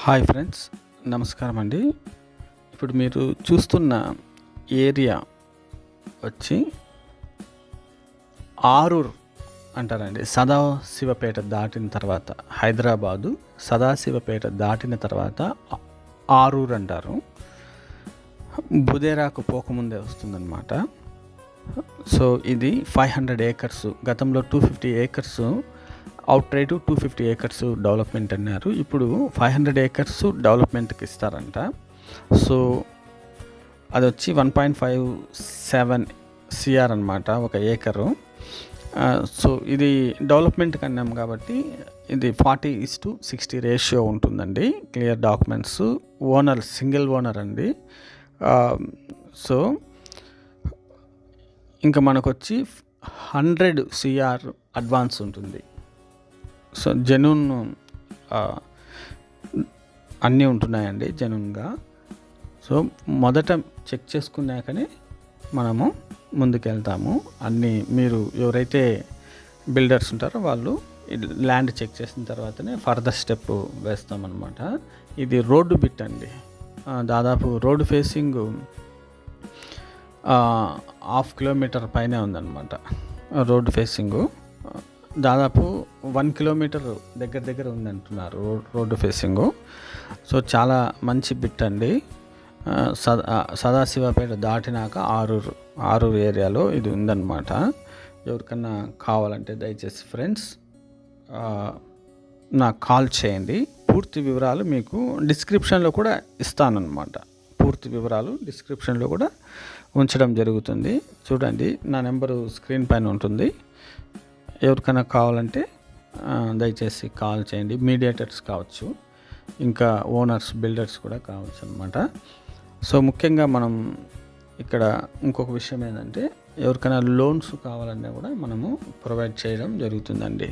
Hi friends, నమస్కారం అండి. ఇప్పుడు మీరు చూస్తున్న ఏరియా వచ్చి ఆరూర్ అంటారండి. సదాశివపేట దాటిన తర్వాత హైదరాబాదు సదాశివపేట దాటిన తర్వాత ఆరూర్ అంటారు. బుదేరాకు పోకముందే వస్తుందన్నమాట. సో ఇది 500 acres, గతంలో 250 acres out right 250 acres development అన్నారు. ఇప్పుడు 500 acres డెవలప్మెంట్కి ఇస్తారంట. సో అది వచ్చి 1.57 CR అనమాట ఒక ఏకరు. సో ఇది డెవలప్మెంట్కి అన్నాం కాబట్టి ఇది 40:60 రేషియో ఉంటుందండి. Clear documents, owner single owner అండి. సో ఇంకా మనకు వచ్చి 100 CR అడ్వాన్స్ ఉంటుంది. సో జెన్యూన్ అన్నీ ఉంటున్నాయండి, జెన్యూన్గా. సో మొదట చెక్ చేసుకున్నాకనే మనము ముందుకెళ్తాము. అన్నీ మీరు ఎవరైతే బిల్డర్స్ ఉంటారో వాళ్ళు ల్యాండ్ చెక్ చేసిన తర్వాతనే ఫర్దర్ స్టెప్ వేస్తామన్నమాట. ఇది రోడ్డు బిట్ అండి. దాదాపు రోడ్డు ఫేసింగ్ 1/2 kilometer పైనే ఉందన్నమాట. రోడ్డు ఫేసింగు దాదాపు 1 kilometer దగ్గర ఉందంటున్నారు రోడ్డు ఫేసింగు. సో చాలా మంచి బిట్ అండి. సదాశివపేట దాటినాక ఆరూరు ఏరియాలో ఇది ఉందన్నమాట. ఎవరికన్నా కావాలంటే దయచేసి ఫ్రెండ్స్ నాకు కాల్ చేయండి. పూర్తి వివరాలు మీకు డిస్క్రిప్షన్లో కూడా ఇస్తానన్నమాట. పూర్తి వివరాలు డిస్క్రిప్షన్లో కూడా ఉంచడం జరుగుతుంది. చూడండి, నా నెంబరు స్క్రీన్ పైన ఉంటుంది. ఎవరికైనా కావాలంటే దయచేసి కాల్ చేయండి. మీడియేటర్స్ కావచ్చు, ఇంకా ఓనర్స్, బిల్డర్స్ కూడా కావచ్చు అన్నమాట. సో ముఖ్యంగా మనం ఇక్కడ ఇంకొక విషయం ఏంటంటే ఎవరికైనా లోన్స్ కావాలన్నా కూడా మనము ప్రొవైడ్ చేయడం జరుగుతుందండి.